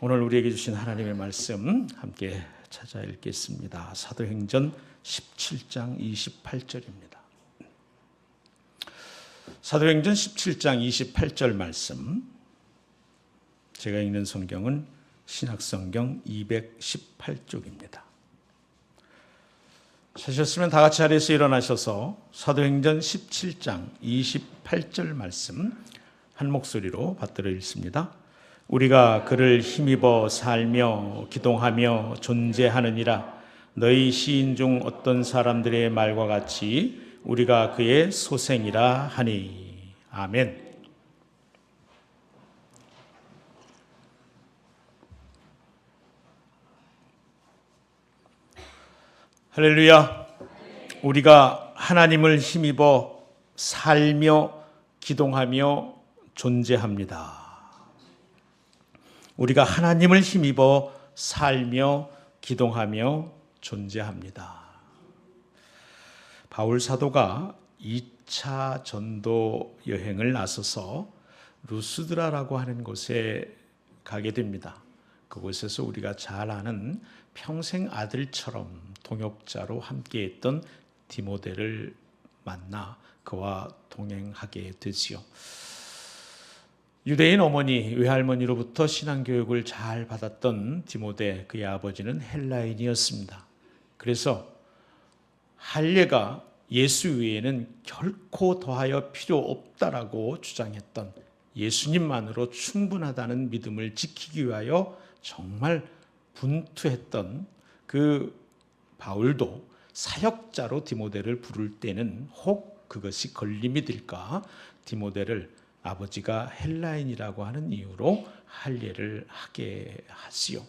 오늘 우리에게 주신 하나님의 말씀 함께 찾아 읽겠습니다. 사도행전 17장 28절입니다. 사도행전 17장 28절 말씀, 제가 읽는 성경은 신약성경 218쪽입니다. 찾으셨으면 다 같이 자리에서 일어나셔서 사도행전 17장 28절 말씀 한 목소리로 받들어 읽습니다. 우리가 그를 힘입어 살며 기동하며 존재하느니라. 너희 시인 중 어떤 사람들의 말과 같이 우리가 그의 소생이라 하니. 아멘. 할렐루야. 우리가 하나님을 힘입어 살며 기동하며 존재합니다. 우리가 하나님을 힘입어 살며 기동하며 존재합니다. 바울 사도가 2차 전도 여행을 나서서 루스드라라고 하는 곳에 가게 됩니다. 그곳에서 우리가 잘 아는 평생 아들처럼 동역자로 함께했던 디모데를 만나 그와 동행하게 되지요. 유대인 어머니, 외할머니로부터 신앙교육을 잘 받았던 디모데, 그의 아버지는 헬라인이었습니다. 그래서 할례가 예수 외에는 결코 더하여 필요 없다라고 주장했던, 예수님만으로 충분하다는 믿음을 지키기 위하여 정말 분투했던 그 바울도 사역자로 디모데를 부를 때는 혹 그것이 걸림이 될까 디모데를 아버지가 헬라인이라고 하는 이유로 할례를 하게 하지요.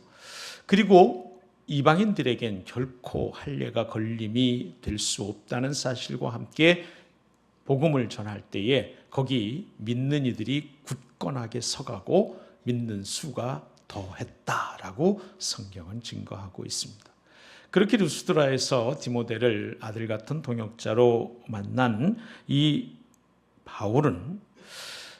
그리고 이방인들에겐 결코 할례가 걸림이 될 수 없다는 사실과 함께 복음을 전할 때에 거기 믿는 이들이 굳건하게 서가고 믿는 수가 더했다라고 성경은 증거하고 있습니다. 그렇게 루스드라에서 디모데를 아들 같은 동역자로 만난 이 바울은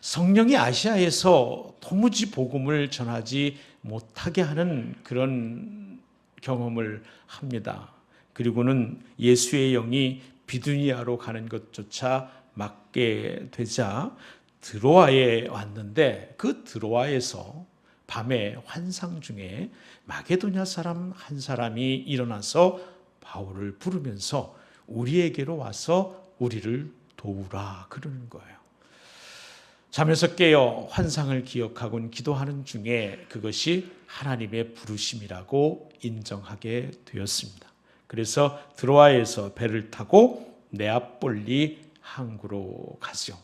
성령이 아시아에서 도무지 복음을 전하지 못하게 하는 그런 경험을 합니다. 그리고는 예수의 영이 비두니아로 가는 것조차 막게 되자 드로아에 왔는데, 그 드로아에서 밤에 환상 중에 마게도냐 사람 한 사람이 일어나서 바울을 부르면서 우리에게로 와서 우리를 도우라 그러는 거예요. 잠에서 깨어 환상을 기억하곤 기도하는 중에 그것이 하나님의 부르심이라고 인정하게 되었습니다. 그래서 드로아에서 배를 타고 네아폴리 항구로 가죠.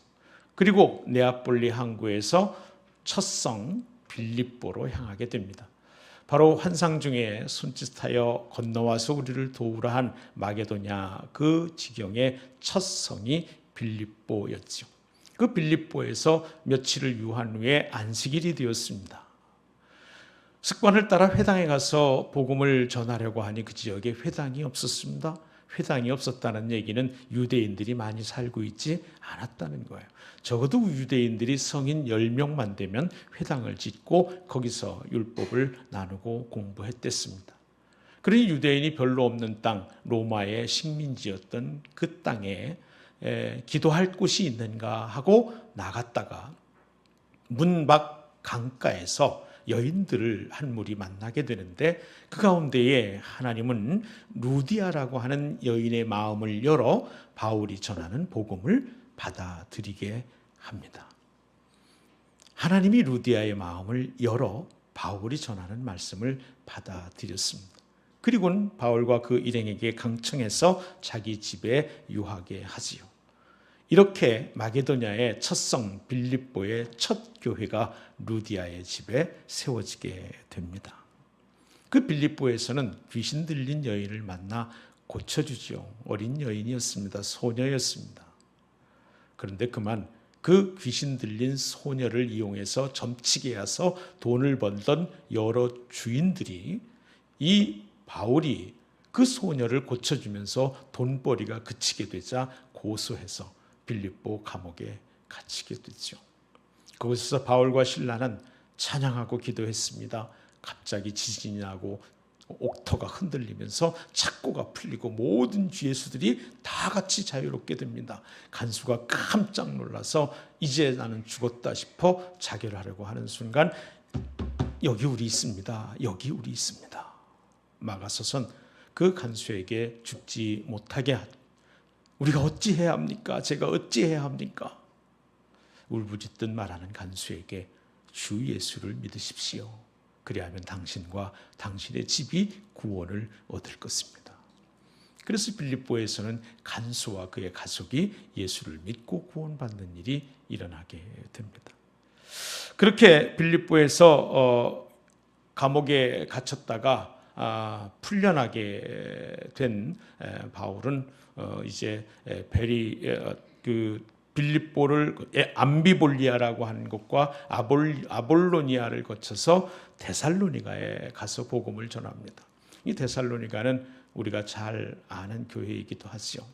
그리고 네아폴리 항구에서 첫 성 빌립보로 향하게 됩니다. 바로 환상 중에 손짓하여 건너와서 우리를 도우라 한 마게도냐 그 지경의 첫 성이 빌립보였죠. 그 빌립보에서 며칠을 유한 후에 안식일이 되었습니다. 습관을 따라 회당에 가서 복음을 전하려고 하니 그 지역에 회당이 없었습니다. 회당이 없었다는 얘기는 유대인들이 많이 살고 있지 않았다는 거예요. 적어도 유대인들이 성인 10명만 되면 회당을 짓고 거기서 율법을 나누고 공부했댔습니다. 그러니 유대인이 별로 없는 땅, 로마의 식민지였던 그 땅에 기도할 곳이 있는가 하고 나갔다가 문 밖 강가에서 여인들을 한 무리 만나게 되는데, 그 가운데에 하나님은 루디아라고 하는 여인의 마음을 열어 바울이 전하는 복음을 받아들이게 합니다. 하나님이 루디아의 마음을 열어 바울이 전하는 말씀을 받아들였습니다. 그리고는 바울과 그 일행에게 강청해서 자기 집에 유하게 하지요. 이렇게 마게도냐의 첫 성 빌립보의 첫 교회가 루디아의 집에 세워지게 됩니다. 그 빌립보에서는 귀신 들린 여인을 만나 고쳐주지요. 어린 여인이었습니다. 소녀였습니다. 그런데 그만 그 귀신 들린 소녀를 이용해서 점치게 해서 돈을 벌던 여러 주인들이 이 바울이 그 소녀를 고쳐주면서 돈벌이가 그치게 되자 고소해서 빌립보 감옥에 갇히게 되죠. 그곳에서 바울과 실라는 찬양하고 기도했습니다. 갑자기 지진이 나고 옥토가 흔들리면서 착고가 풀리고 모든 죄수들이 다 같이 자유롭게 됩니다. 간수가 깜짝 놀라서 이제 나는 죽었다 싶어 자결하려고 하는 순간 여기 우리 있습니다. 여기 우리 있습니다. 막아서선 그 간수에게 죽지 못하게 우리가 어찌해야 합니까? 제가 어찌해야 합니까? 울부짖듯 말하는 간수에게 주 예수를 믿으십시오. 그리하면 당신과 당신의 집이 구원을 얻을 것입니다. 그래서 빌립보에서는 간수와 그의 가족이 예수를 믿고 구원받는 일이 일어나게 됩니다. 그렇게 빌립보에서 감옥에 gat혔다가 풀려나게 된 바울은 이제 빌립보를 암비볼리아라고 하는 곳과 아볼로니아를 거쳐서 데살로니가에 가서 복음을 전합니다. 이 데살로니가는 우리가 잘 아는 교회이기도 하죠.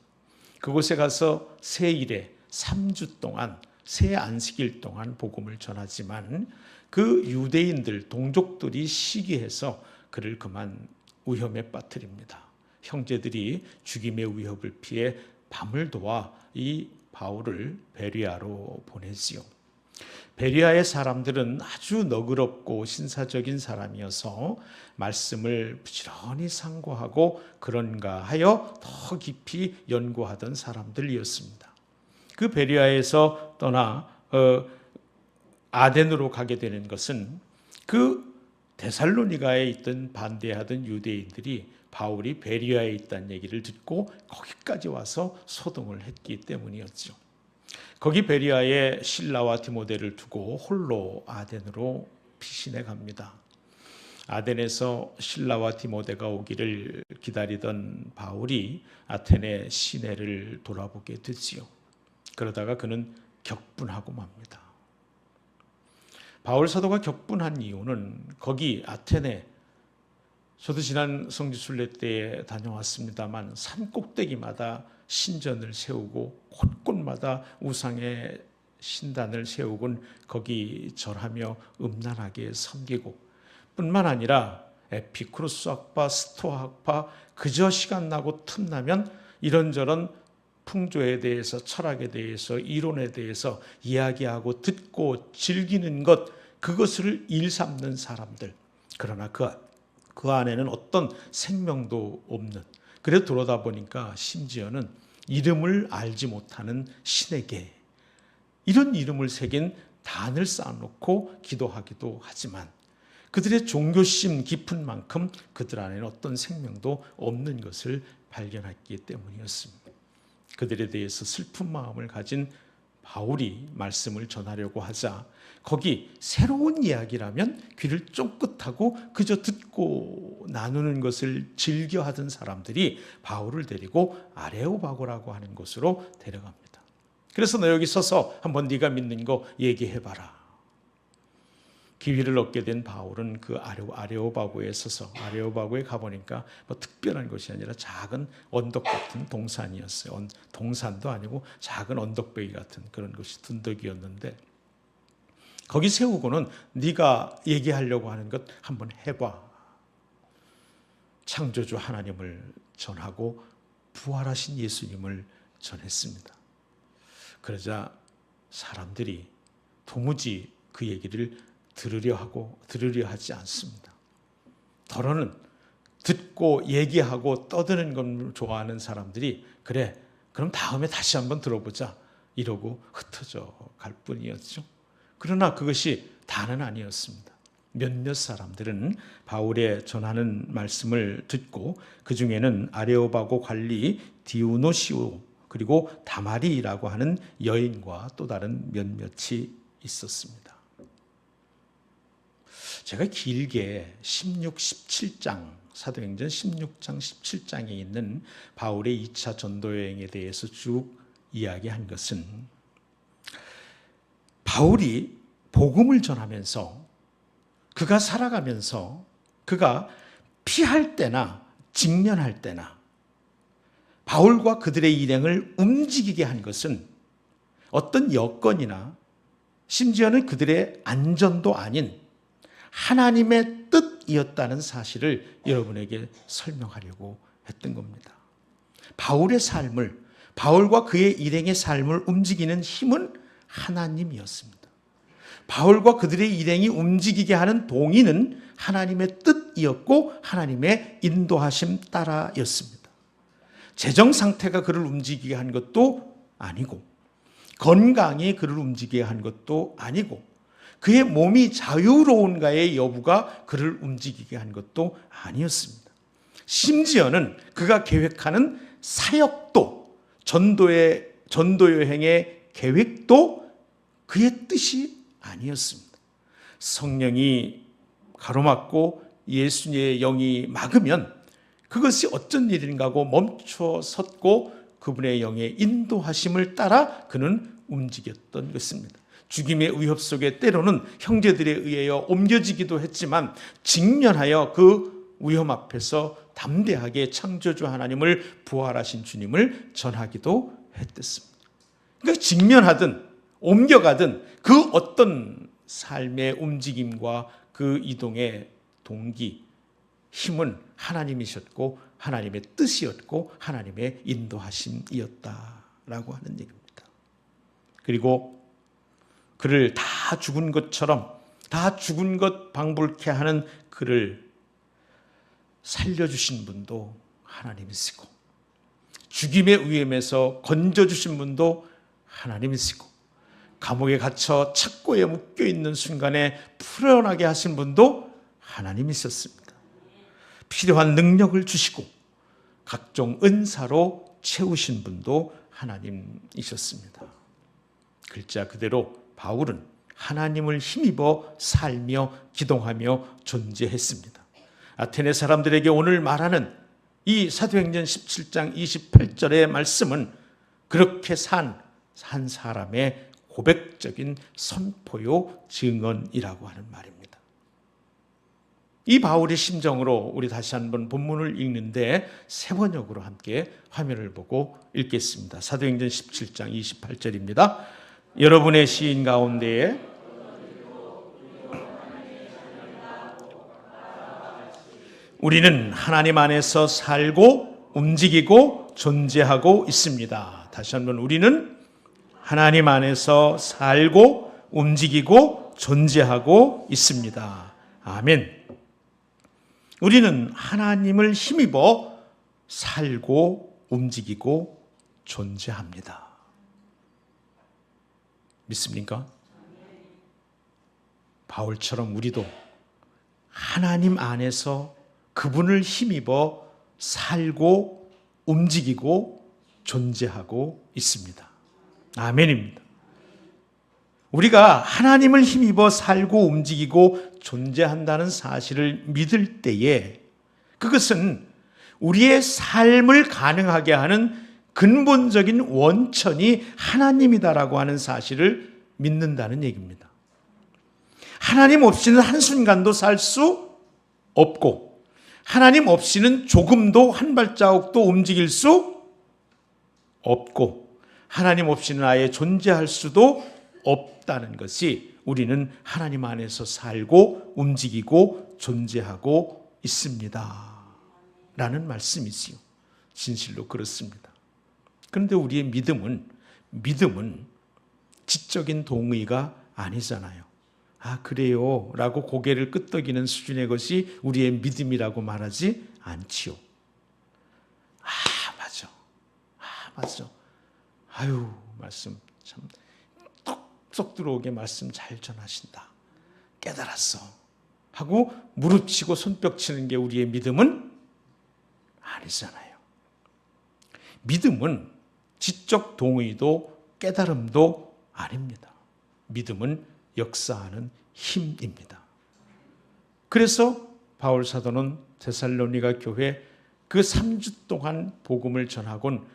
그곳에 가서 새 일에 3주 동안 새 안식일 동안 복음을 전하지만 그 유대인들 동족들이 시기해서 그를 그만 위험에 빠뜨립니다. 형제들이 죽임의 위협을 피해 밤을 도와 이 바울을 베리아로 보내지요. 베리아의 사람들은 아주 너그럽고 신사적인 사람이어서 말씀을 부지런히 상고하고 그런가 하여 더 깊이 연구하던 사람들이었습니다. 그 베리아에서 떠나 아덴으로 가게 되는 것은 그 데살로니가에 있던 반대하던 유대인들이 바울이 베리아에 있다는 얘기를 듣고 거기까지 와서 소동을 했기 때문이었죠. 거기 베리아에 실라와 디모데를 두고 홀로 아덴으로 피신해 갑니다. 아덴에서 실라와 디모데가 오기를 기다리던 바울이 아테네 시내를 돌아보게 되지요. 그러다가 그는 격분하고 맙니다. 바울 사도가 격분한 이유는 거기 아테네, 저도 지난 성지순례 때에 다녀왔습니다만 산 꼭대기마다 신전을 세우고 곳곳마다 우상의 신단을 세우곤 거기 절하며 음란하게 섬기고 뿐만 아니라 에피쿠로스 학파, 스토아 학파 그저 시간 나고 틈나면 이런저런 풍조에 대해서 철학에 대해서 이론에 대해서 이야기하고 듣고 즐기는 것 그것을 일삼는 사람들. 그러나 그 안에는 어떤 생명도 없는 그래 돌아다 보니까 심지어는 이름을 알지 못하는 신에게 이런 이름을 새긴 단을 쌓아놓고 기도하기도 하지만 그들의 종교심 깊은 만큼 그들 안에는 어떤 생명도 없는 것을 발견했기 때문이었습니다. 그들에 대해서 슬픈 마음을 가진 바울이 말씀을 전하려고 하자 거기 새로운 이야기라면 귀를 쫑긋하고 그저 듣고 나누는 것을 즐겨하던 사람들이 바울을 데리고 아레오바고라고 하는 곳으로 데려갑니다. 그래서 너 여기 서서 한번 네가 믿는 거 얘기해봐라. 기회를 얻게 된 바울은 그 아레오바고에 서서 아레오바고에 가보니까 뭐 특별한 것이 아니라 작은 언덕 같은 동산이었어요. 동산도 아니고 작은 언덕배기 같은 그런 것이 둔덕이었는데 거기 세우고는 네가 얘기하려고 하는 것 한번 해봐. 창조주 하나님을 전하고 부활하신 예수님을 전했습니다. 그러자 사람들이 도무지 그 얘기를 들으려 하지 않습니다. 더러는 듣고 얘기하고 떠드는 걸 좋아하는 사람들이 그래 그럼 다음에 다시 한번 들어보자 이러고 흩어져 갈 뿐이었죠. 그러나 그것이 다는 아니었습니다. 몇몇 사람들은 바울의 전하는 말씀을 듣고 그 중에는 아레오바고 관리 디우노시오 그리고 다마리라고 하는 여인과 또 다른 몇몇이 있었습니다. 제가 길게 16, 17장 사도행전 16장 17장에 있는 바울의 2차 전도여행에 대해서 쭉 이야기한 것은 바울이 복음을 전하면서 그가 살아가면서 그가 피할 때나 직면할 때나 바울과 그들의 일행을 움직이게 한 것은 어떤 여건이나 심지어는 그들의 안전도 아닌 하나님의 뜻이었다는 사실을 여러분에게 설명하려고 했던 겁니다. 바울의 삶을, 바울과 그의 일행의 삶을 움직이는 힘은 하나님이었습니다. 바울과 그들의 일행이 움직이게 하는 동의는 하나님의 뜻이었고 하나님의 인도하심 따라였습니다. 재정 상태가 그를 움직이게 한 것도 아니고, 건강이 그를 움직이게 한 것도 아니고, 그의 몸이 자유로운가의 여부가 그를 움직이게 한 것도 아니었습니다. 심지어는 그가 계획하는 사역도, 전도 여행의 계획도 그의 뜻이 아니었습니다. 성령이 가로막고 예수님의 영이 막으면 그것이 어쩐 일인가 하고 멈춰 섰고 그분의 영의 인도하심을 따라 그는 움직였던 것입니다. 죽임의 위협 속에 때로는 형제들에 의하여 옮겨지기도 했지만 직면하여 그 위험 앞에서 담대하게 창조주 하나님을, 부활하신 주님을 전하기도 했댔습니다. 그러니까 직면하든 옮겨가든 그 어떤 삶의 움직임과 그 이동의 동기, 힘은 하나님이셨고 하나님의 뜻이었고 하나님의 인도하심이었다라고 하는 얘기입니다. 그리고 그를 다 죽은 것처럼, 다 죽은 것 방불케 하는 그를 살려주신 분도 하나님이시고, 죽임의 위험에서 건져주신 분도 하나님이시고, 감옥에 갇혀 착고에 묶여있는 순간에 풀어나게 하신 분도 하나님이셨습니다. 필요한 능력을 주시고 각종 은사로 채우신 분도 하나님이셨습니다. 글자 그대로 바울은 하나님을 힘입어 살며 기동하며 존재했습니다. 아테네 사람들에게 오늘 말하는 이 사도행전 17장 28절의 말씀은 그렇게 산 한 사람의 고백적인 선포요 증언이라고 하는 말입니다. 이 바울의 심정으로 우리 다시 한번 본문을 읽는데 세 번역으로 함께 화면을 보고 읽겠습니다. 사도행전 17장 28절입니다. 여러분의 시인 가운데에 우리는 하나님 안에서 살고 움직이고 존재하고 있습니다. 다시 한번, 우리는 하나님 안에서 살고 움직이고 존재하고 있습니다. 아멘. 우리는 하나님을 힘입어 살고 움직이고 존재합니다. 믿습니까? 바울처럼 우리도 하나님 안에서 그분을 힘입어 살고 움직이고 존재하고 있습니다. 아멘입니다. 우리가 하나님을 힘입어 살고 움직이고 존재한다는 사실을 믿을 때에 그것은 우리의 삶을 가능하게 하는 근본적인 원천이 하나님이다라고 하는 사실을 믿는다는 얘기입니다. 하나님 없이는 한순간도 살 수 없고, 하나님 없이는 조금도 한 발자국도 움직일 수 없고, 하나님 없이는 아예 존재할 수도 없다는 것이 우리는 하나님 안에서 살고 움직이고 존재하고 있습니다 라는 말씀이지요. 진실로 그렇습니다. 그런데 우리의 믿음은 지적인 동의가 아니잖아요. 아, 그래요 라고 고개를 끄덕이는 수준의 것이 우리의 믿음이라고 말하지 않지요. 아, 맞아. 아유, 말씀 참 쏙 들어오게 말씀 잘 전하신다. 깨달았어. 하고 무릎치고 손뼉 치는 게 우리의 믿음은 아니잖아요. 믿음은 지적 동의도 깨달음도 아닙니다. 믿음은 역사하는 힘입니다. 그래서 바울 사도는 데살로니가 교회 그 3주 동안 복음을 전하곤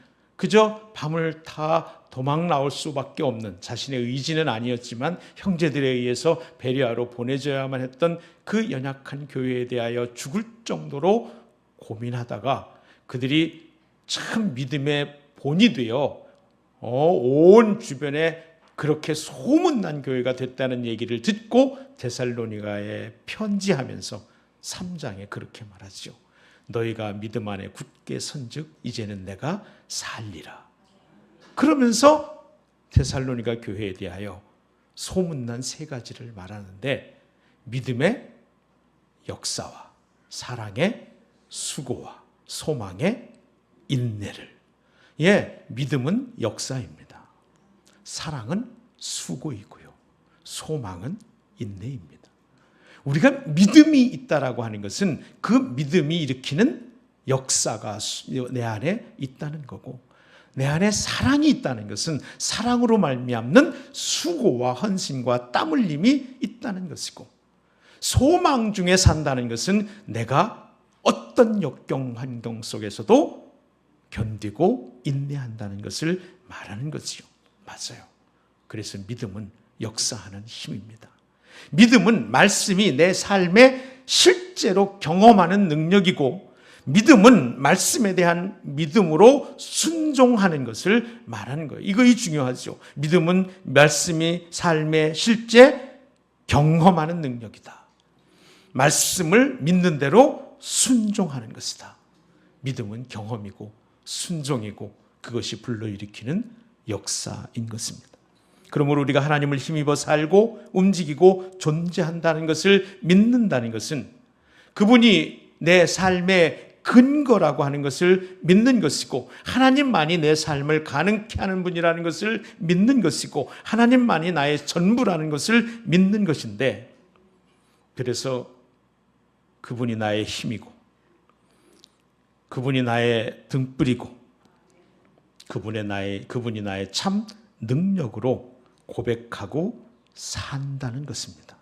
그저 밤을 타 도망 나올 수밖에 없는, 자신의 의지는 아니었지만 형제들에 의해서 베레아로 보내져야만 했던 그 연약한 교회에 대하여 죽을 정도로 고민하다가 그들이 참 믿음의 본이 되어 온 주변에 그렇게 소문난 교회가 됐다는 얘기를 듣고 데살로니가에 편지하면서 3장에 그렇게 말하죠. 너희가 믿음 안에 굳게 선즉 이제는 내가 살리라. 그러면서 데살로니가 교회에 대하여 소문난 3가지를 말하는데, 믿음의 역사와 사랑의 수고와 소망의 인내를. 믿음은 역사입니다. 사랑은 수고이고요. 소망은 인내입니다. 우리가 믿음이 있다라고 하는 것은 그 믿음이 일으키는 역사가 내 안에 있다는 거고, 내 안에 사랑이 있다는 것은 사랑으로 말미암는 수고와 헌신과 땀 흘림이 있다는 것이고, 소망 중에 산다는 것은 내가 어떤 역경 환경 속에서도 견디고 인내한다는 것을 말하는 거지요. 맞아요. 그래서 믿음은 역사하는 힘입니다. 믿음은 말씀이 내 삶에 실제로 경험하는 능력이고, 믿음은 말씀에 대한 믿음으로 순종하는 것을 말하는 거예요. 이것이 중요하죠. 믿음은 말씀이 삶에 실제 경험하는 능력이다. 말씀을 믿는 대로 순종하는 것이다. 믿음은 경험이고 순종이고 그것이 불러일으키는 역사인 것입니다. 그러므로 우리가 하나님을 힘입어 살고 움직이고 존재한다는 것을 믿는다는 것은 그분이 내 삶의 근거라고 하는 것을 믿는 것이고, 하나님만이 내 삶을 가능케 하는 분이라는 것을 믿는 것이고, 하나님만이 나의 전부라는 것을 믿는 것인데, 그래서 그분이 나의 힘이고 그분이 나의 등불이고 그분이 나의 참 능력으로 고백하고 산다는 것입니다.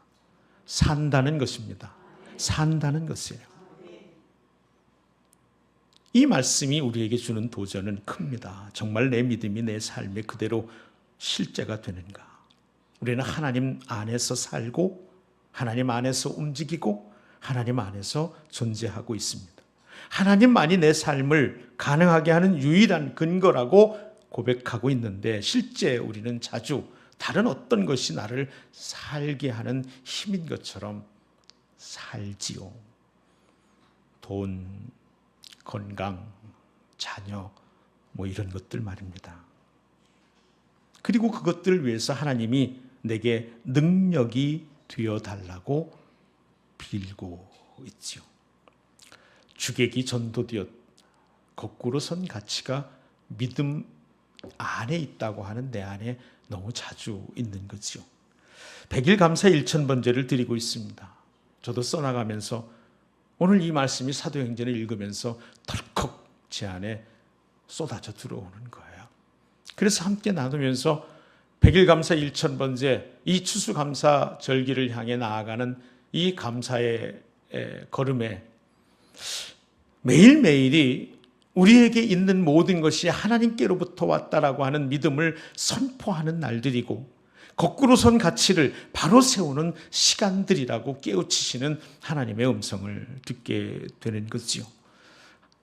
산다는 것입니다. 산다는 것이에요. 이 말씀이 우리에게 주는 도전은 큽니다. 정말 내 믿음이 내 삶에 그대로 실제가 되는가? 우리는 하나님 안에서 살고 하나님 안에서 움직이고 하나님 안에서 존재하고 있습니다. 하나님만이 내 삶을 가능하게 하는 유일한 근거라고 고백하고 있는데, 실제 우리는 자주 다른 어떤 것이 나를 살게 하는 힘인 것처럼 살지요. 돈, 건강, 자녀, 이런 것들 말입니다. 그리고 그것들을 위해서 하나님이 내게 능력이 되어달라고 빌고 있지요. 주객이 전도되었, 거꾸로 선 가치가 믿음 안에 있다고 하는 내 안에 너무 자주 있는 거지요. 100일 감사 1000번제를 드리고 있습니다. 저도 써나가면서 오늘 이 말씀이 사도행전을 읽으면서 덜컥 제 안에 쏟아져 들어오는 거예요. 그래서 함께 나누면서 100일 감사 1000번제, 이 추수감사 절기를 향해 나아가는 이 감사의 걸음에 매일매일이 우리에게 있는 모든 것이 하나님께로부터 왔다라고 하는 믿음을 선포하는 날들이고, 거꾸로 선 가치를 바로 세우는 시간들이라고 깨우치시는 하나님의 음성을 듣게 되는 거지요.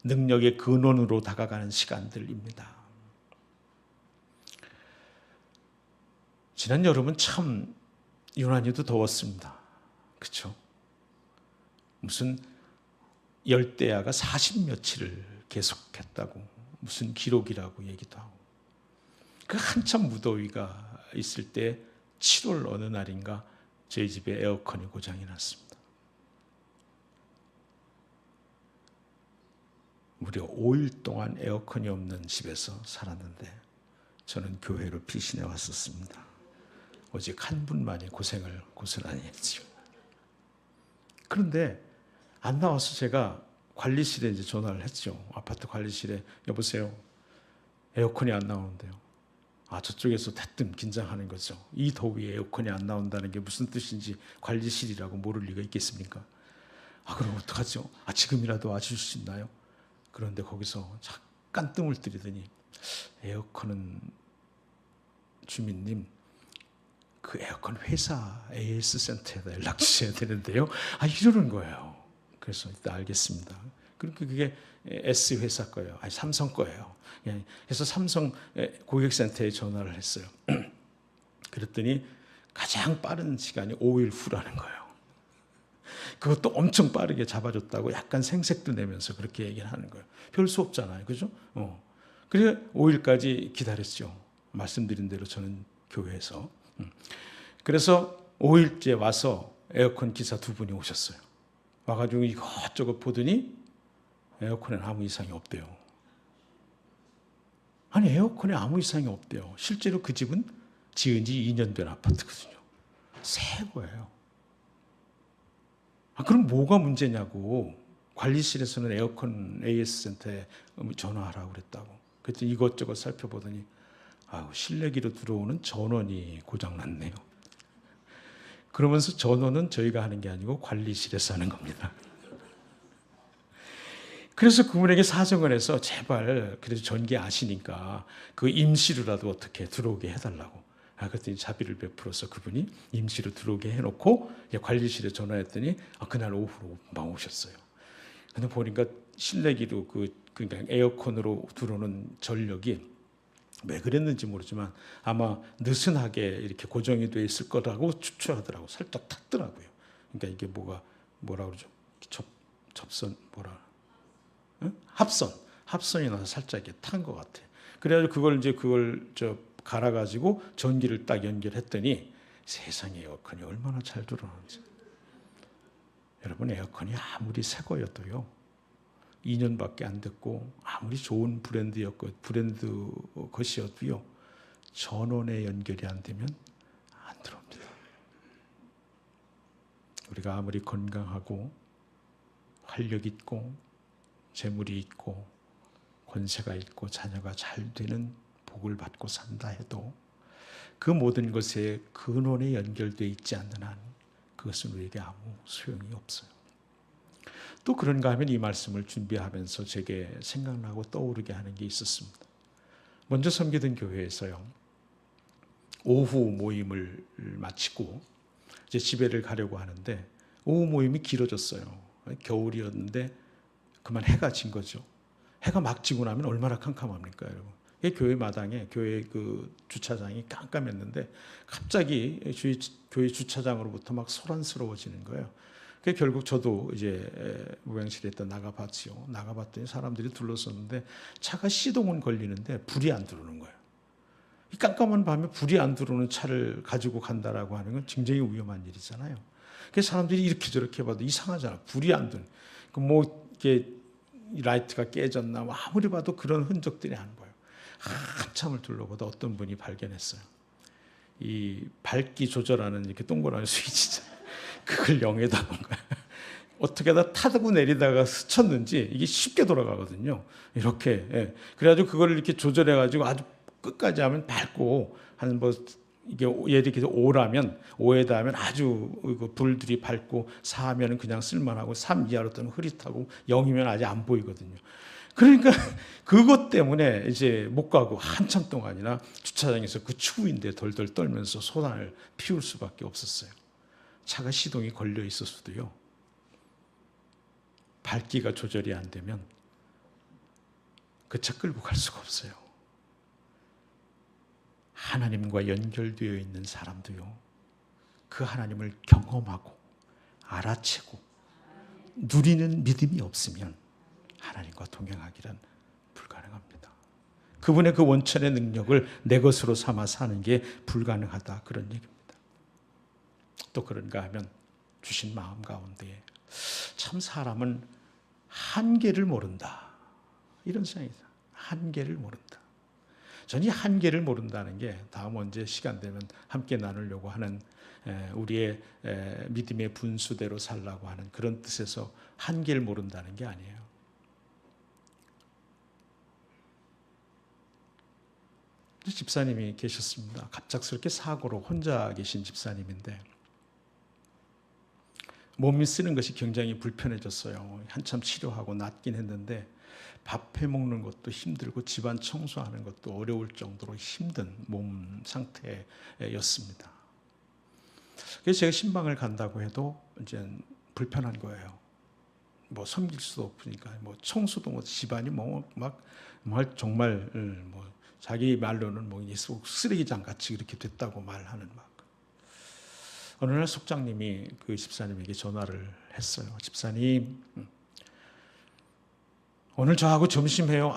능력의 근원으로 다가가는 시간들입니다. 지난 여름은 참 유난히도 더웠습니다. 그렇죠? 무슨 열대야가 40며칠을 계속했다고, 무슨 기록이라고 얘기도 하고, 그 한참 무더위가 있을 때 7월 어느 날인가 저희 집에 에어컨이 고장이 났습니다. 무려 5일 동안 에어컨이 없는 집에서 살았는데 저는 교회로 피신해 왔었습니다. 오직 한 분만이 고생을 고스란히 했지요. 그런데 안 나와서 제가 관리실에 이제 전화를 했죠. 아파트 관리실에, 여보세요, 에어컨이 안 나오는데요. 저쪽에서 대뜸 긴장하는 거죠. 이 더위에 에어컨이 안 나온다는 게 무슨 뜻인지 관리실이라고 모를 리가 있겠습니까? 그럼 어떡하죠? 지금이라도 와주실 수 있나요? 그런데 거기서 잠깐 뜸을 들이더니, 에어컨은 주민님, 그 에어컨 회사 AS 센터에다 연락 주셔야 되는데요. 이러는 거예요. 그래서 일단 알겠습니다. 그러니까 그게 S 회사 거예요. 삼성 거예요. 그래서 삼성 고객센터에 전화를 했어요. 그랬더니 가장 빠른 시간이 5일 후라는 거예요. 그것도 엄청 빠르게 잡아줬다고 약간 생색도 내면서 그렇게 얘기를 하는 거예요. 별 수 없잖아요. 그죠? 그래서 5일까지 기다렸죠. 말씀드린 대로 저는 교회에서. 그래서 5일째 와서 에어컨 기사 두 분이 오셨어요. 와가지고 이것저것 보더니 에어컨에 아무 이상이 없대요. 아니, 에어컨에 아무 이상이 없대요. 실제로 그 집은 지은 지 2년 된 아파트거든요. 새 거예요. 그럼 뭐가 문제냐고. 관리실에서는 에어컨 AS 센터에 전화하라고 그랬다고. 그랬더니 이것저것 살펴보더니 실내기로 들어오는 전원이 고장났네요. 그러면서 전원은 저희가 하는 게 아니고 관리실에서 하는 겁니다. 그래서 그분에게 사정을 해서 제발 그래도 전기 아시니까 그 임시로라도 어떻게 들어오게 해달라고. 그랬더니 자비를 베풀어서 그분이 임시로 들어오게 해놓고 관리실에 전화했더니 그날 오후로 막 오셨어요. 근데 보니까 실내기로 그러니까 에어컨으로 들어오는 전력이 왜 그랬는지 모르지만 아마 느슨하게 이렇게 고정이 돼 있을 거라고 추측하더라고. 살짝 탔더라고요. 그러니까 이게 뭐라 그러죠? 접선 응? 합선이 나서 살짝 이렇게 탄 것 같아. 그래가지고 그걸 갈아가지고 전기를 딱 연결했더니 세상에 에어컨이 얼마나 잘 들어오는지. 여러분, 에어컨이 아무리 새 거여도요 2년밖에 안 됐고 아무리 좋은 브랜드 것이어도요 전원에 연결이 안 되면 안 들어옵니다. 우리가 아무리 건강하고 활력 있고 재물이 있고 권세가 있고 자녀가 잘 되는 복을 받고 산다 해도 그 모든 것에 근원에 연결되어 있지 않는 한 그것은 우리에게 아무 소용이 없어요. 또 그런가 하면 이 말씀을 준비하면서 제게 생각나고 떠오르게 하는 게 있었습니다. 먼저 섬기던 교회에서요 오후 모임을 마치고 이제 집에를 가려고 하는데 오후 모임이 길어졌어요. 겨울이었는데 그만 해가 진 거죠. 해가 막 지고 나면 얼마나 캄캄합니까, 여러분? 교회 마당에 교회 그 주차장이 깜깜했는데 갑자기 교회 주차장으로부터 막 소란스러워지는 거예요. 결국 저도 이제 무양실에 있다 나가봤지요. 나가봤더니 사람들이 둘러섰는데 차가 시동은 걸리는데 불이 안 들어오는 거예요. 이 깜깜한 밤에 불이 안 들어오는 차를 가지고 간다라고 하는 건 굉장히 위험한 일이잖아요. 그래서 사람들이 이렇게 저렇게 봐도 이상하잖아. 불이 안 들어. 뭐 이게 라이트가 깨졌나 뭐 아무리 봐도 그런 흔적들이 안 보여요. 한참을 둘러보다 어떤 분이 발견했어요. 이 밝기 조절하는 이렇게 동그란 스위치잖아요. 그걸 0에다 놓은 거야. 어떻게 다 타고 내리다가 스쳤는지 이게 쉽게 돌아가거든요. 이렇게. 예. 그래가지고 그걸 이렇게 조절해가지고 아주 끝까지 하면 밝고 한 이게 예를 들어서 5라면 5에다 하면 아주 불들이 밝고 4하면 그냥 쓸만하고 3 이하로 뜨면 흐릿하고 0이면 아직 안 보이거든요. 그러니까 그것 때문에 이제 못 가고 한참 동안이나 주차장에서 그 추위인데 덜덜 떨면서 소란을 피울 수밖에 없었어요. 차가 시동이 걸려 있었어도요. 밝기가 조절이 안 되면 그 차 끌고 갈 수가 없어요. 하나님과 연결되어 있는 사람도요. 그 하나님을 경험하고 알아채고 누리는 믿음이 없으면 하나님과 동행하기란 불가능합니다. 그분의 그 원천의 능력을 내 것으로 삼아 사는 게 불가능하다 그런 얘기입니다. 또 그런가 하면 주신 마음 가운데 참 사람은 한계를 모른다. 이런 생각이다. 한계를 모른다. 저는 이 한계를 모른다는 게 다음 언제 시간 되면 함께 나누려고 하는 우리의 믿음의 분수대로 살라고 하는 그런 뜻에서 한계를 모른다는 게 아니에요. 집사님이 계셨습니다. 갑작스럽게 사고로 혼자 계신 집사님인데 몸이 쓰는 것이 굉장히 불편해졌어요. 한참 치료하고 낫긴 했는데 밥 해먹는 것도 힘들고 집안 청소하는 것도 어려울 정도로 힘든 몸 상태였습니다. 그래서 제가 신방을 간다고 해도 이제 불편한 거예요. 뭐 섬길 수도 없으니까 뭐 청소도 뭐 집안이 뭐 막 정말 뭐 자기 말로는 뭐 쓰레기장 같이 이렇게 됐다고 말하는 막. 어느 날 속장님이 그 집사님에게 전화를 했어요. 집사님, 오늘 저하고 점심해요.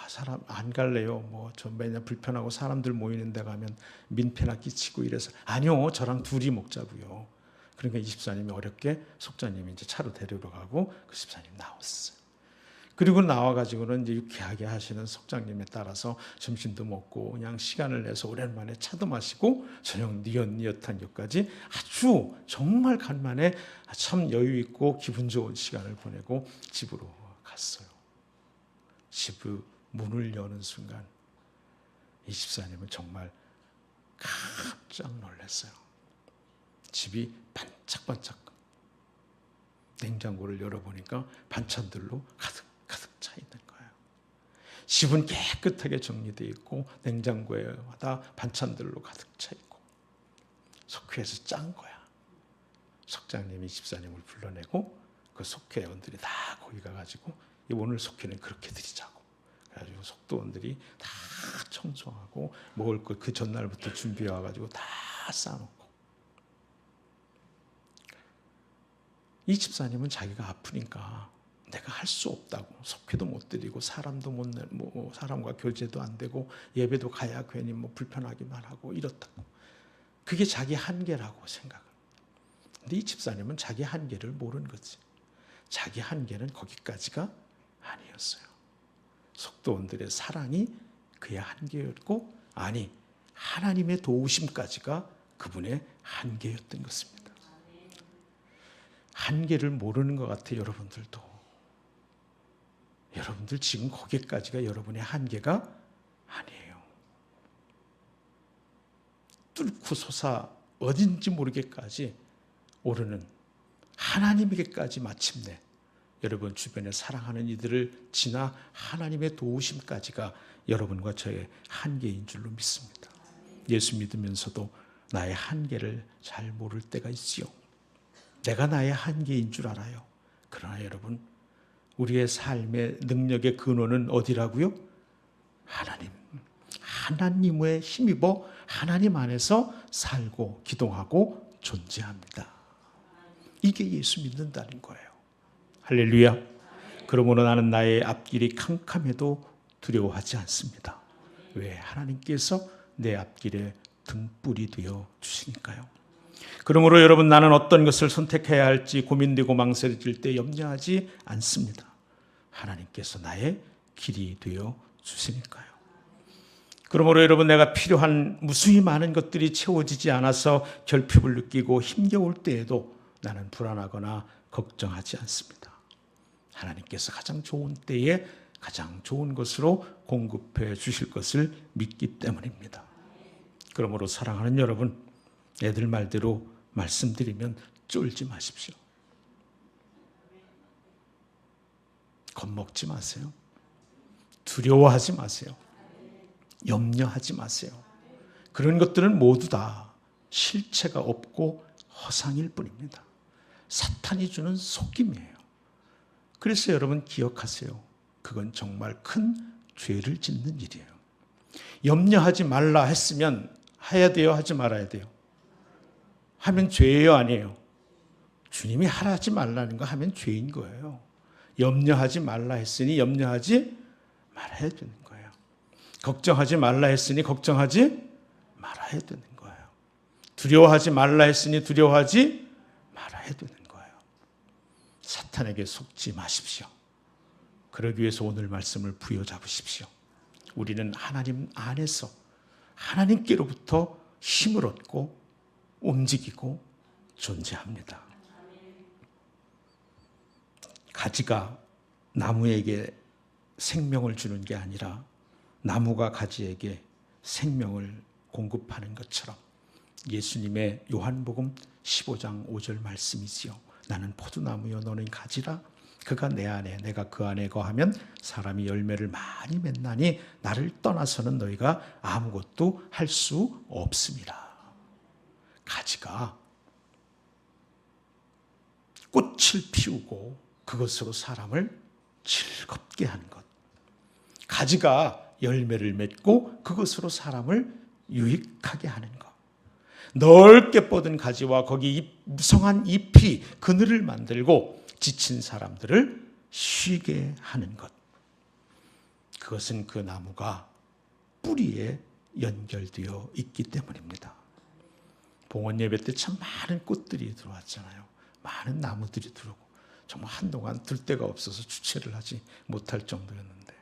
사람 안 갈래요. 뭐 저 맨날 불편하고 사람들 모이는 데 가면 민폐나 끼치고 이래서. 아니요, 저랑 둘이 먹자고요. 그러니까 이 집사님이 어렵게 속장님이 이제 차로 데리러 가고 그 집사님 나왔어요. 그리고 나와가지고는 이제 유쾌하게 하시는 속장님에 따라서 점심도 먹고 그냥 시간을 내서 오랜만에 차도 마시고 저녁 니엇니엇한 것까지 아주 정말 간만에 참 여유 있고 기분 좋은 시간을 보내고 집으로 갔어요. 집 문을 여는 순간 이 집사님은 정말 깜짝 놀랐어요. 집이 반짝반짝, 냉장고를 열어보니까 반찬들로 가득 차 있는 거예요. 집은 깨끗하게 정리되어 있고 냉장고에다 반찬들로 가득 차 있고. 속회에서 짠 거야. 석장님이 집사님을 불러내고 그 속회원들이 다 거기 가가지고 오늘 속회는 그렇게 드리자고. 그래가지고 속도원들이 다 청소하고 먹을 것 그 전날부터 준비해 와가지고 다 싸놓고. 이 집사님은 자기가 아프니까 내가 할 수 없다고, 속회도 못 드리고 사람도 못 내고 사람과 교제도 안 되고 예배도 가야 괜히 뭐 불편하기만 하고 이렇다고. 그게 자기 한계라고 생각을. 근데 이 집사님은 자기 한계를 모르는 거지. 자기 한계는 거기까지가 아니었어요. 속도원들의 사랑이 그의 한계였고, 아니 하나님의 도우심까지가 그분의 한계였던 것입니다. 한계를 모르는 것 같아요. 여러분들 지금 거기까지가 여러분의 한계가 아니에요. 뚫고 솟아 어딘지 모르게까지 오르는 하나님에게까지 마침내 여러분 주변에 사랑하는 이들을 지나 하나님의 도우심까지가 여러분과 저의 한계인 줄로 믿습니다. 예수 믿으면서도 나의 한계를 잘 모를 때가 있지요. 내가 나의 한계인 줄 알아요. 그러나 여러분, 우리의 삶의 능력의 근원은 어디라고요? 하나님. 하나님의 힘입어 하나님 안에서 살고 기동하고 존재합니다. 이게 예수 믿는다는 거예요. 할렐루야. 그러므로 나는 나의 앞길이 캄캄해도 두려워하지 않습니다. 왜? 하나님께서 내 앞길에 등불이 되어 주시니까요. 그러므로 여러분, 나는 어떤 것을 선택해야 할지 고민되고 망설여질 때 염려하지 않습니다. 하나님께서 나의 길이 되어 주시니까요. 그러므로 여러분, 내가 필요한 무수히 많은 것들이 채워지지 않아서 결핍을 느끼고 힘겨울 때에도 나는 불안하거나 걱정하지 않습니다. 하나님께서 가장 좋은 때에 가장 좋은 것으로 공급해 주실 것을 믿기 때문입니다. 그러므로 사랑하는 여러분, 애들 말대로 말씀드리면 쫄지 마십시오. 겁먹지 마세요. 두려워하지 마세요. 염려하지 마세요. 그런 것들은 모두 다 실체가 없고 허상일 뿐입니다. 사탄이 주는 속임이에요. 그래서 여러분 기억하세요. 그건 정말 큰 죄를 짓는 일이에요. 염려하지 말라 했으면 해야 돼요? 하지 말아야 돼요? 하면 죄예요? 아니에요? 주님이 하지 말라는 거 하면 죄인 거예요. 염려하지 말라 했으니 염려하지 말아야 되는 거예요. 걱정하지 말라 했으니 걱정하지 말아야 되는 거예요. 두려워하지 말라 했으니 두려워하지 말아야 되는 거예요. 사탄에게 속지 마십시오. 그러기 위해서 오늘 말씀을 부여잡으십시오. 우리는 하나님 안에서 하나님께로부터 힘을 얻고 움직이고 존재합니다. 가지가 나무에게 생명을 주는 게 아니라 나무가 가지에게 생명을 공급하는 것처럼 예수님의 요한복음 15장 5절 말씀이지요. 나는 포도나무요 너는 가지라. 그가 내 안에 내가 그 안에 거하면 사람이 열매를 많이 맺나니 나를 떠나서는 너희가 아무것도 할 수 없습니다. 가지가 꽃을 피우고 그것으로 사람을 즐겁게 하는 것. 가지가 열매를 맺고 그것으로 사람을 유익하게 하는 것. 넓게 뻗은 가지와 거기 무성한 잎이 그늘을 만들고 지친 사람들을 쉬게 하는 것. 그것은 그 나무가 뿌리에 연결되어 있기 때문입니다. 봉헌 예배 때 참 많은 꽃들이 들어왔잖아요. 많은 나무들이 들어오고 정말 한동안 들 데가 없어서 주체를 하지 못할 정도였는데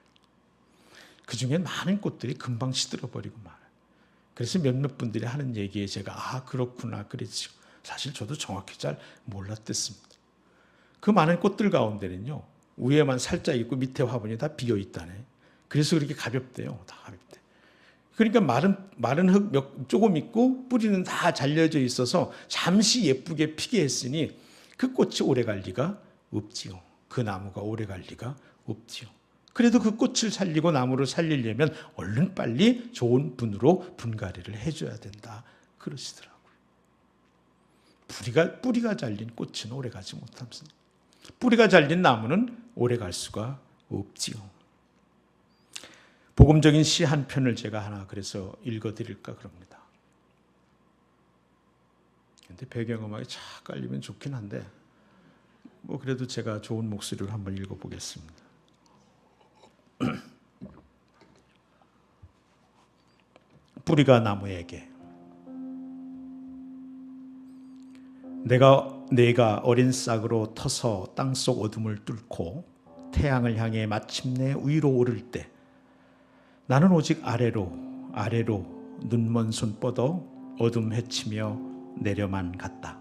그 중에 많은 꽃들이 금방 시들어버리고 말아요. 그래서 몇몇 분들이 하는 얘기에 제가 그렇구나 그랬죠. 사실 저도 정확히 잘 몰랐댔습니다. 그 많은 꽃들 가운데는요, 위에만 살짝 있고 밑에 화분이 다 비어 있다네. 그래서 그렇게 가볍대요. 다 가볍대. 그러니까 마른 흙 조금 있고 뿌리는 다 잘려져 있어서 잠시 예쁘게 피게 했으니 그 꽃이 오래 갈 리가 없지요. 그 나무가 오래 갈 리가 없지요. 그래도 그 꽃을 살리고 나무를 살리려면 얼른 빨리 좋은 분으로 분갈이를 해줘야 된다. 그러시더라고요. 뿌리가 잘린 꽃은 오래 가지 못합니다. 뿌리가 잘린 나무는 오래 갈 수가 없지요. 복음적인 시 한 편을 제가 하나 그래서 읽어드릴까 그럽니다. 근데 배경음악이 착 깔리면 좋긴 한데 그래도 제가 좋은 목소리로 한번 읽어보겠습니다. 뿌리가 나무에게 내가 어린 싹으로 터서 땅속 어둠을 뚫고 태양을 향해 마침내 위로 오를 때 나는 오직 아래로 눈먼 손 뻗어 어둠 헤치며 내려만 갔다.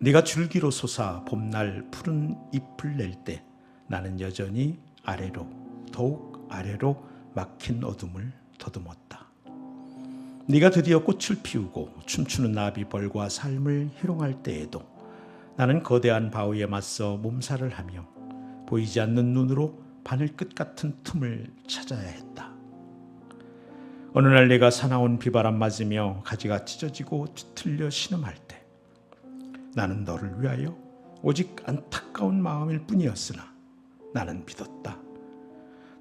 네가 줄기로 솟아 봄날 푸른 잎을 낼 때 나는 여전히 더욱 아래로 막힌 어둠을 더듬었다. 네가 드디어 꽃을 피우고 춤추는 나비벌과 삶을 희롱할 때에도 나는 거대한 바위에 맞서 몸살을 하며 보이지 않는 눈으로 바늘 끝 같은 틈을 찾아야 했다. 어느 날 내가 사나운 비바람 맞으며 가지가 찢어지고 뒤틀려 신음할 때 나는 너를 위하여 오직 안타까운 마음일 뿐이었으나 나는 믿었다.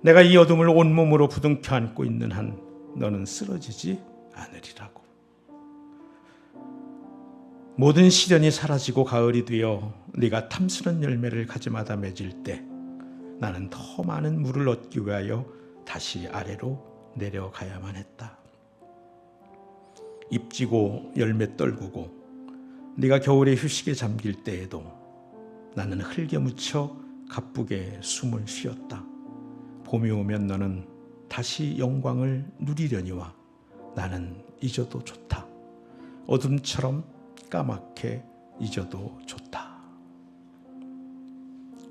내가 이 어둠을 온몸으로 부둥켜 안고 있는 한 너는 쓰러지지 않으리라고. 모든 시련이 사라지고 가을이 되어 네가 탐스런 열매를 가지마다 맺을 때 나는 더 많은 물을 얻기 위하여 다시 아래로 내려가야만 했다. 잎지고 열매 떨구고 네가 겨울에 휴식에 잠길 때에도 나는 흙에 묻혀 가쁘게 숨을 쉬었다. 봄이 오면 너는 다시 영광을 누리려니와 나는 잊어도 좋다. 어둠처럼 까맣게 잊어도 좋다.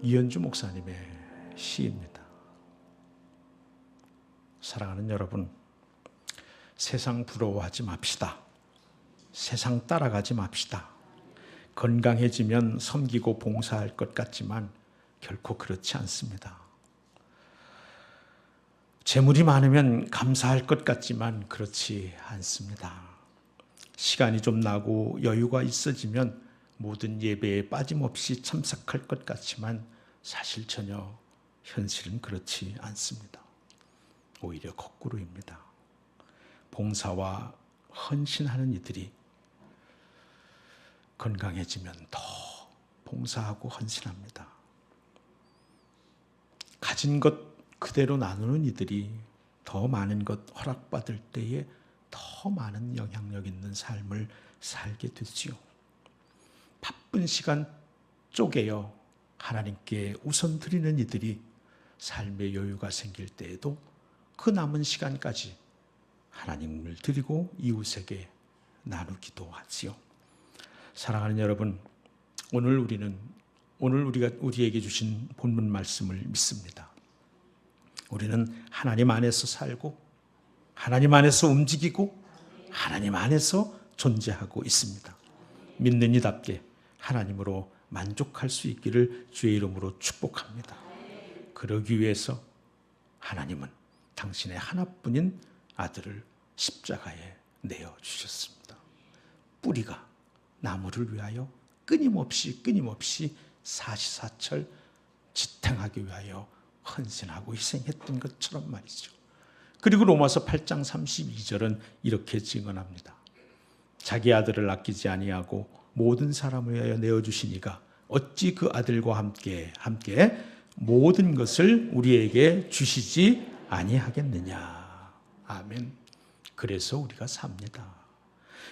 이현주 목사님의 시입니다. 사랑하는 여러분, 세상 부러워하지 맙시다. 세상 따라가지 맙시다. 건강해지면 섬기고 봉사할 것 같지만 결코 그렇지 않습니다. 재물이 많으면 감사할 것 같지만 그렇지 않습니다. 시간이 좀 나고 여유가 있어지면 모든 예배에 빠짐없이 참석할 것 같지만 사실 전혀 현실은 그렇지 않습니다. 오히려 거꾸로입니다. 봉사와 헌신하는 이들이 건강해지면 더 봉사하고 헌신합니다. 가진 것 그대로 나누는 이들이 더 많은 것 허락받을 때에 더 많은 영향력 있는 삶을 살게 되지요. 바쁜 시간 쪼개어 하나님께 우선 드리는 이들이 삶의 여유가 생길 때에도 그 남은 시간까지 하나님을 드리고 이웃에게 나누기도 하지요. 사랑하는 여러분, 오늘 우리가 우리에게 주신 본문 말씀을 믿습니다. 우리는 하나님 안에서 살고 하나님 안에서 움직이고 하나님 안에서 존재하고 있습니다. 믿는 이답게 하나님으로 만족할 수 있기를 주의 이름으로 축복합니다. 그러기 위해서 하나님은 당신의 하나뿐인 아들을 십자가에 내어주셨습니다. 뿌리가 나무를 위하여 끊임없이 사시사철 지탱하기 위하여 헌신하고 희생했던 것처럼 말이죠. 그리고 로마서 8장 32절은 이렇게 증언합니다. 자기 아들을 아끼지 아니하고 모든 사람을 위하여 내어주시니가 어찌 그 아들과 함께 모든 것을 우리에게 주시지 아니하겠느냐. 아멘. 그래서 우리가 삽니다.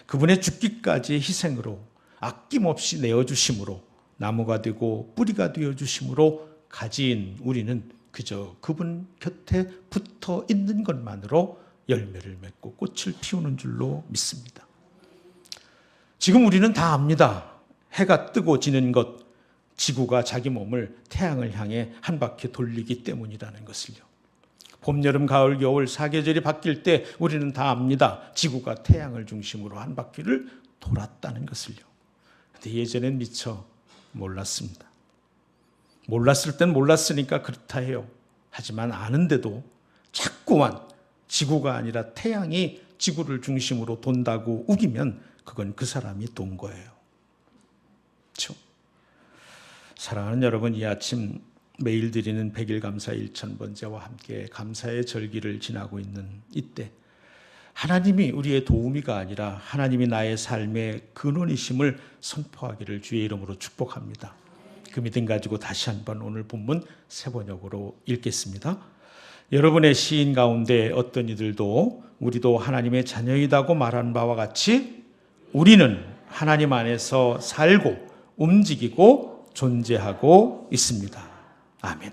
그분의 죽기까지의 희생으로 아낌없이 내어주심으로 나무가 되고 뿌리가 되어주심으로 가진 우리는 그저 그분 곁에 붙어 있는 것만으로 열매를 맺고 꽃을 피우는 줄로 믿습니다. 지금 우리는 다 압니다. 해가 뜨고 지는 것, 지구가 자기 몸을 태양을 향해 한 바퀴 돌리기 때문이라는 것을요. 봄, 여름, 가을, 겨울 사계절이 바뀔 때 우리는 다 압니다. 지구가 태양을 중심으로 한 바퀴를 돌았다는 것을요. 근데 예전엔 미처 몰랐습니다. 몰랐을 땐 몰랐으니까 그렇다 해요. 하지만 아는데도 자꾸만 지구가 아니라 태양이 지구를 중심으로 돈다고 우기면 그건 그 사람이 돈 거예요. 그렇죠? 사랑하는 여러분, 이 아침 매일 드리는 100일 감사 1000번째와 함께 감사의 절기를 지나고 있는 이때 하나님이 우리의 도우미가 아니라 하나님이 나의 삶의 근원이심을 선포하기를 주의 이름으로 축복합니다. 그 믿음 가지고 다시 한번 오늘 본문 세 번역으로 읽겠습니다. 여러분의 시인 가운데 어떤 이들도 우리도 하나님의 자녀이다고 말하는 바와 같이 우리는 하나님 안에서 살고 움직이고 존재하고 있습니다. 아멘.